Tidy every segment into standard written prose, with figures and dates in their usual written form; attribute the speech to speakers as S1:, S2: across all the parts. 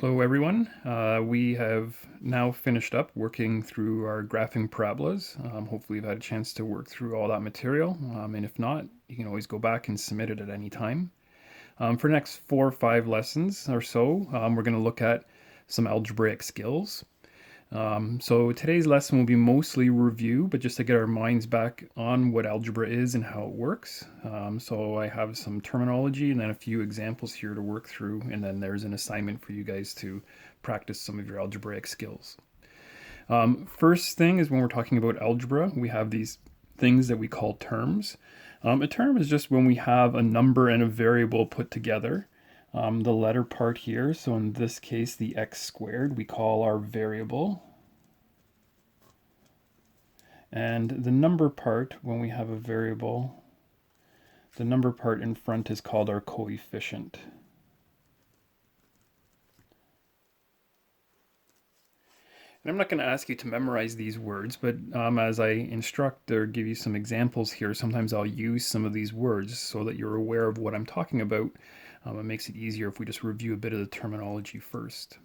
S1: Hello everyone. We have now finished up working through our graphing parabolas. Hopefully you've had a chance to work through all that material, and if not, you can always go back and submit it at any time. For the next 4 or 5 lessons or so, we're going to look at some algebraic skills. So today's lesson will be mostly review, but just to get our minds back on what algebra is and how it works. So I have some terminology and then a few examples here to work through, and then there's an assignment for you guys to practice some of your algebraic skills. First thing is when we're talking about algebra, we have these things that we call terms. A term is just when we have a number and a variable put together. The letter part here, so in this case the x squared, we call our variable. And the number part, when we have a variable, the number part in front is called our coefficient. And I'm not going to ask you to memorize these words, but as I instruct or give you some examples here, sometimes I'll use some of these words so that you're aware of what I'm talking about. It makes it easier if we just review a bit of the terminology first.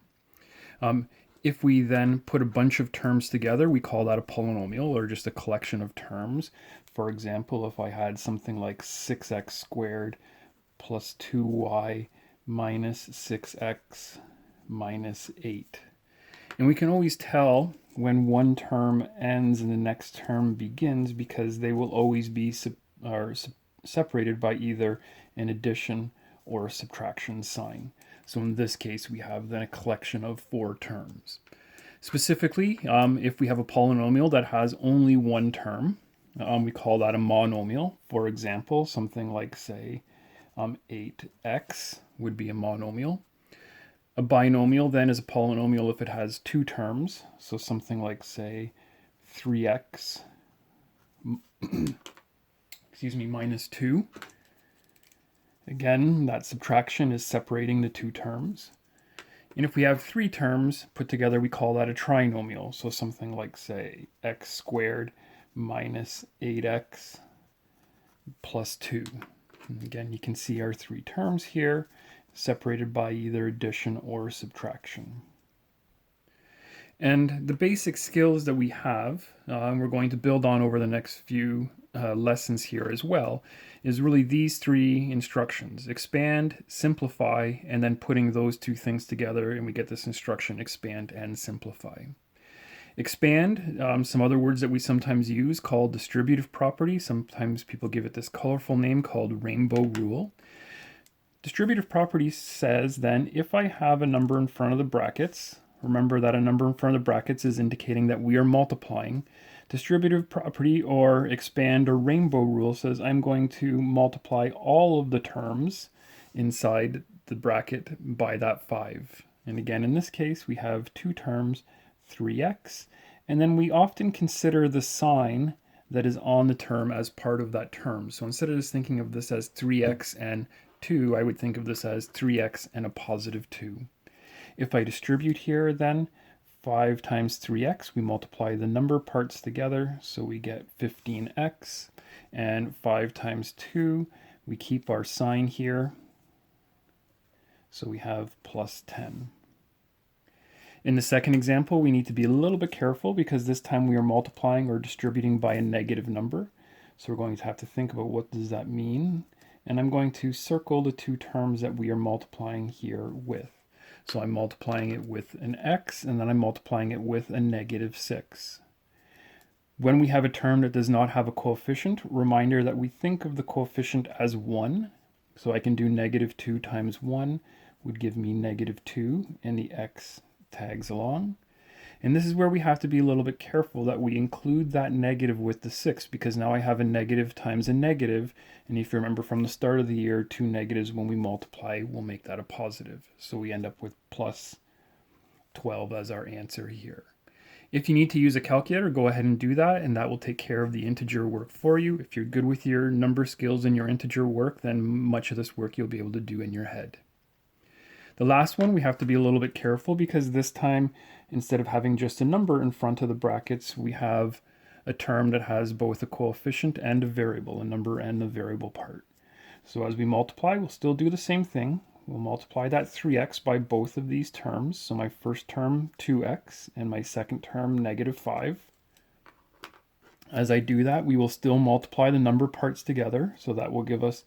S1: If we then put a bunch of terms together, we call that a polynomial or just a collection of terms. For example, if I had something like 6x squared plus 2y minus 6x minus 8. And we can always tell when one term ends and the next term begins because they will always be separated by either an addition or a subtraction sign. So in this case, we have then a collection of 4 terms. Specifically, if we have a polynomial that has only one term, we call that a monomial. For example, something like, say, 8x would be a monomial. A binomial then is a polynomial if it has 2 terms, so something like, say, 3x minus 2. Again, that subtraction is separating the 2 terms. And if we have 3 terms put together, we call that a trinomial. So something like, say, x squared minus 8x plus 2. And again, you can see our 3 terms here, separated by either addition or subtraction. And the basic skills that we have, we're going to build on over the next few lessons here as well, is really these 3 instructions: expand, simplify, and then putting those 2 things together, and we get this instruction: expand and simplify. Expand, some other words that we sometimes use called distributive property. Sometimes people give it this colorful name called rainbow rule. Distributive property says then if I have a number in front of the brackets, remember that a number in front of the brackets is indicating that we are multiplying. Distributive property or expand or rainbow rule says I'm going to multiply all of the terms inside the bracket by that 5. And again, in this case, we have 2 terms, 3x, and then we often consider the sign that is on the term as part of that term. So instead of just thinking of this as 3x and 2, I would think of this as 3x and a positive 2. If I distribute here then, 5 times 3x, we multiply the number parts together, so we get 15x, and 5 times 2, we keep our sign here, so we have plus 10. In the second example, we need to be a little bit careful because this time we are multiplying or distributing by a negative number. So we're going to have to think about what does that mean. And I'm going to circle the 2 terms that we are multiplying here with. So I'm multiplying it with an x, and then I'm multiplying it with a negative 6. When we have a term that does not have a coefficient, reminder that we think of the coefficient as 1. So I can do negative 2 times 1 would give me negative 2, and the x tags along. And this is where we have to be a little bit careful that we include that negative with the 6, because now I have a negative times a negative, and if you remember from the start of the year, 2 negatives when we multiply will make that a positive. So we end up with plus 12 as our answer here. If you need to use a calculator, go ahead and do that, and that will take care of the integer work for you. If you're good with your number skills and your integer work, then much of this work you'll be able to do in your head. The last one, we have to be a little bit careful because this time, instead of having just a number in front of the brackets, we have a term that has both a coefficient and a variable, a number and a variable part. So as we multiply, we'll still do the same thing. we'll multiply that 3x by both of these terms. So my first term, 2x, and my second term, negative 5. As I do that, we will still multiply the number parts together, so that will give us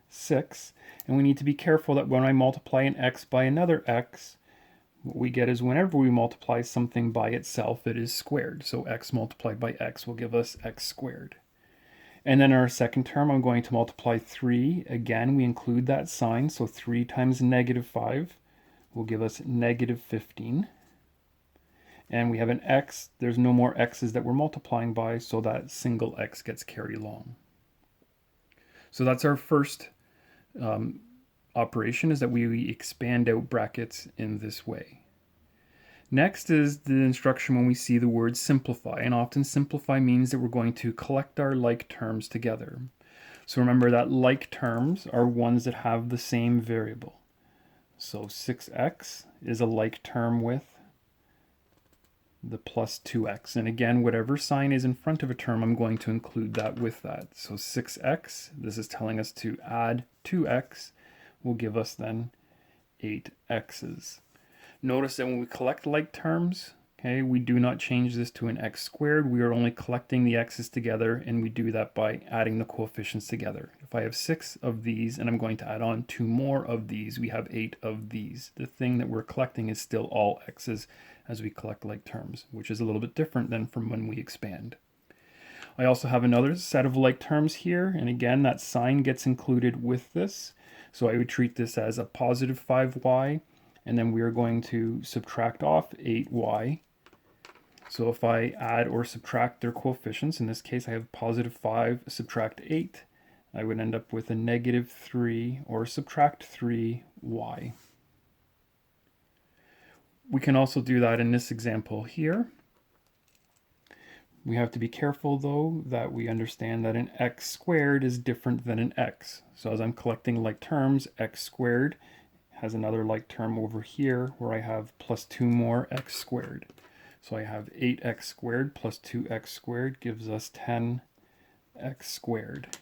S1: 6. And we need to be careful that when I multiply an x by another x, what we get is whenever we multiply something by itself, it is squared. So x multiplied by x will give us x squared. And then our second term, I'm going to multiply 3. Again, we include that sign, so 3 times negative 5 will give us negative 15. And we have an x, there's no more x's that we're multiplying by, so that single x gets carried along. So that's our first operation, is that we expand out brackets in this way. Next is the instruction when we see the word simplify, and often simplify means that we're going to collect our like terms together. So remember that like terms are ones that have the same variable. So 6x is a like term with the plus 2x. And again, whatever sign is in front of a term, I'm going to include that with that. So 6x, this is telling us to add 2x, will give us then 8x's. Notice that when we collect like terms, okay, we do not change this to an x squared. We are only collecting the x's together, and we do that by adding the coefficients together. If I have 6 of these and I'm going to add on 2 more of these, we have 8 of these. The thing that we're collecting is still all x's as we collect like terms, which is a little bit different than from when we expand. I also have another set of like terms here, and again, that sign gets included with this. So I would treat this as a positive 5y, and then we are going to subtract off 8y. So if I add or subtract their coefficients, in this case I have positive 5 subtract 8, I would end up with a negative 3 or subtract 3y. We can also do that in this example here. We have to be careful though that we understand that an x squared is different than an x. So as I'm collecting like terms, x squared has another like term over here where I have plus 2 more x squared. So I have 8x squared plus 2x squared gives us 10x squared.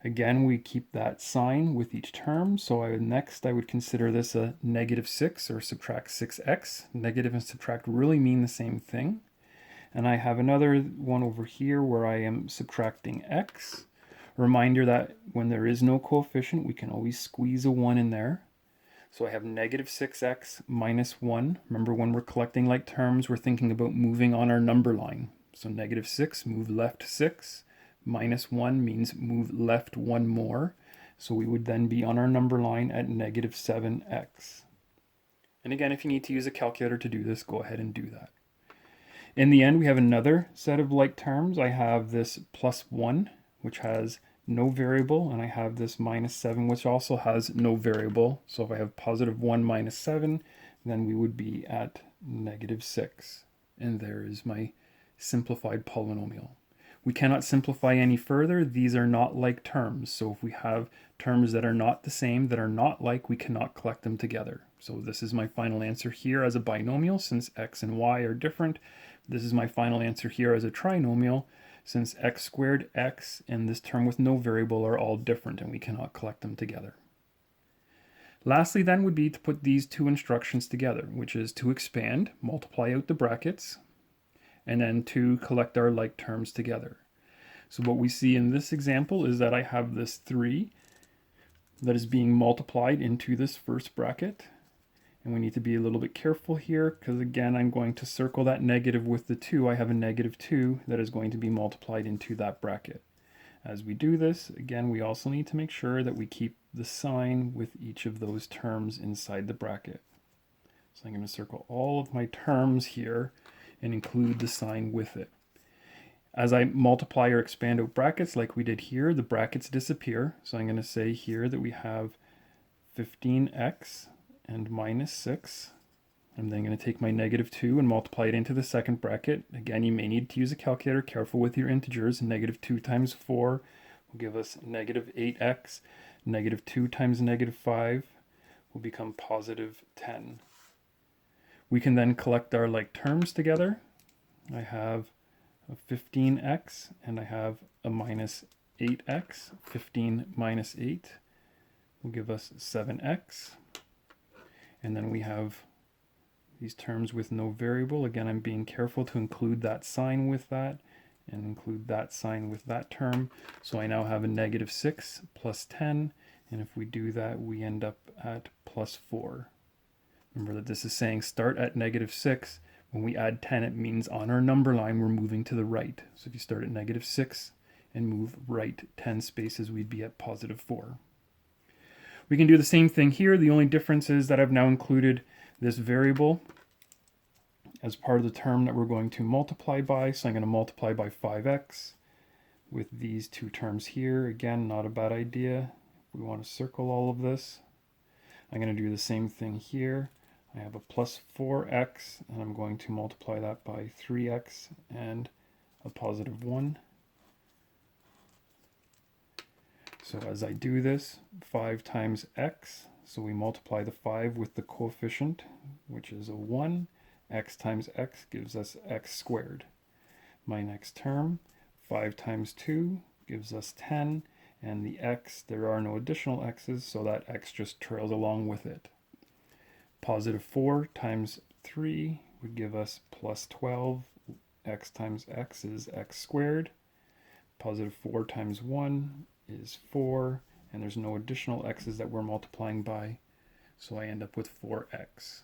S1: Again, we keep that sign with each term. So next I would consider this a negative 6 or subtract 6x. Negative and subtract really mean the same thing. And I have another one over here where I am subtracting x. A reminder that when there is no coefficient, we can always squeeze a 1 in there. So I have negative 6x minus 1. Remember, when we're collecting like terms, we're thinking about moving on our number line. So negative 6, move left 6. Minus 1 means move left 1 more. So we would then be on our number line at negative 7x. And again, if you need to use a calculator to do this, go ahead and do that. In the end, we have another set of like terms. I have this plus 1, which has no variable, and I have this minus 7, which also has no variable. So if I have positive 1 minus 7, then we would be at negative 6. And there is my simplified polynomial. We cannot simplify any further. These are not like terms. So if we have terms that are not the same, that are not like, we cannot collect them together. So this is my final answer here as a binomial, since x and y are different. This is my final answer here as a trinomial, since x squared, x, and this term with no variable are all different and we cannot collect them together. Lastly then would be to put these two instructions together, which is to expand, multiply out the brackets, and then to collect our like terms together. So what we see in this example is that I have this 3 that is being multiplied into this first bracket. And we need to be a little bit careful here because again, I'm going to circle that negative with the 2. I have a negative 2 that is going to be multiplied into that bracket. As we do this, again, we also need to make sure that we keep the sign with each of those terms inside the bracket. So I'm going to circle all of my terms here and include the sign with it. As I multiply or expand out brackets like we did here, the brackets disappear. So I'm going to say here that we have 15x and minus 6. I'm then going to take my negative 2 and multiply it into the second bracket. Again, you may need to use a calculator. Careful with your integers. Negative 2 times 4 will give us negative 8x. Negative 2 times negative 5 will become positive 10. We can then collect our like terms together. I have a 15x and I have a minus 8x. 15 minus 8 will give us 7x. And then we have these terms with no variable. Again, I'm being careful to include that sign with that and include that sign with that term. So I now have a negative 6 plus 10. And if we do that, we end up at plus 4. Remember that this is saying start at negative 6. When we add 10, it means on our number line, we're moving to the right. So if you start at negative 6 and move right 10 spaces, we'd be at positive 4. We can do the same thing here. The only difference is that I've now included this variable as part of the term that we're going to multiply by. So I'm going to multiply by 5x with these two terms here. Again, not a bad idea. We want to circle all of this. I'm going to do the same thing here. I have a plus 4x, and I'm going to multiply that by 3x and a positive 1. So as I do this, 5 times x, so we multiply the 5 with the coefficient, which is a 1. X times x gives us x squared. My next term, 5 times 2 gives us 10, and the x, there are no additional x's, so that x just trails along with it. Positive 4 times 3 would give us plus 12. X times x is x squared. Positive 4 times 1 is 4, and there's no additional x's that we're multiplying by, so I end up with 4x.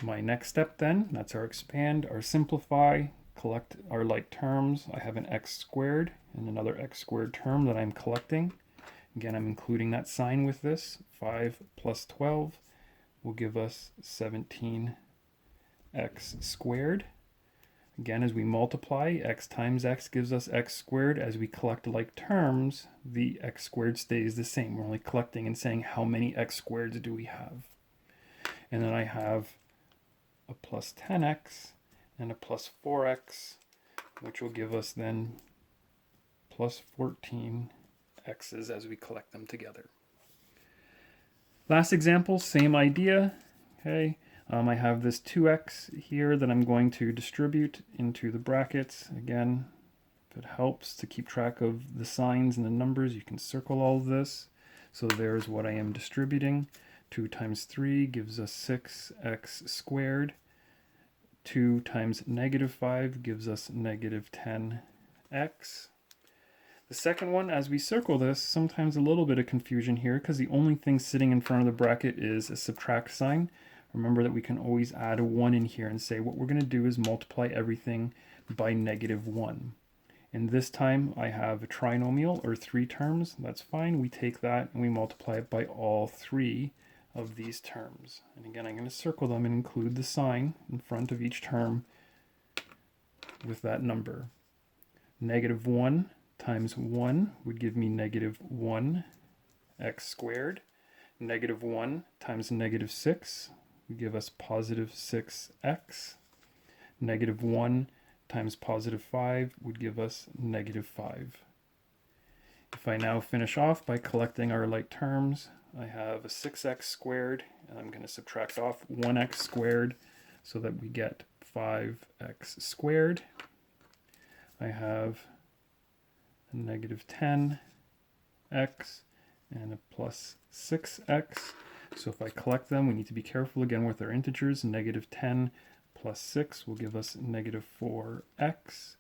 S1: My next step then, that's our expand, our simplify, collect our like terms. I have an x squared and another x squared term that I'm collecting. Again, I'm including that sign with this. 5 plus 12 will give us 17x squared. Again, as we multiply, x times x gives us x squared. As we collect like terms, the x squared stays the same. We're only collecting and saying how many x squareds do we have. And then I have a plus 10x and a plus 4x, which will give us then plus 14 x's as we collect them together. Last example, same idea. Okay. I have this 2x here that I'm going to distribute into the brackets. Again, if it helps to keep track of the signs and the numbers, you can circle all of this. So there's what I am distributing. 2 times 3 gives us 6x squared. 2 times negative 5 gives us negative 10x. The second one, as we circle this, sometimes a little bit of confusion here because the only thing sitting in front of the bracket is a subtract sign. Remember that we can always add a 1 in here and say what we're going to do is multiply everything by negative 1. And this time I have a trinomial or 3 terms. That's fine. We take that and we multiply it by all 3 of these terms. And again, I'm going to circle them and include the sign in front of each term with that number. Negative 1 times 1 would give me negative 1x squared. Negative 1 times negative 6 would give us positive 6x. Negative 1 times positive 5 would give us negative 5. If I now finish off by collecting our like terms, I have a 6x squared, and I'm going to subtract off 1x squared so that we get 5x squared. I have a negative 10x and a plus 6x. So if I collect them, we need to be careful again with our integers. Negative 10 plus 6 will give us negative 4x.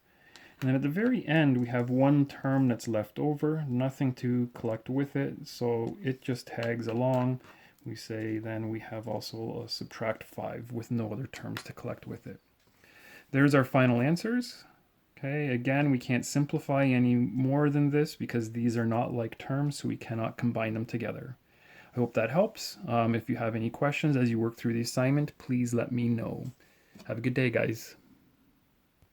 S1: And then at the very end, we have one term that's left over, nothing to collect with it, so it just tags along. We say then we have also a subtract 5 with no other terms to collect with it. There's our final answers. Okay, again, we can't simplify any more than this because these are not like terms, so we cannot combine them together. I hope that helps. If you have any questions as you work through the assignment, please let me know. Have a good day, guys.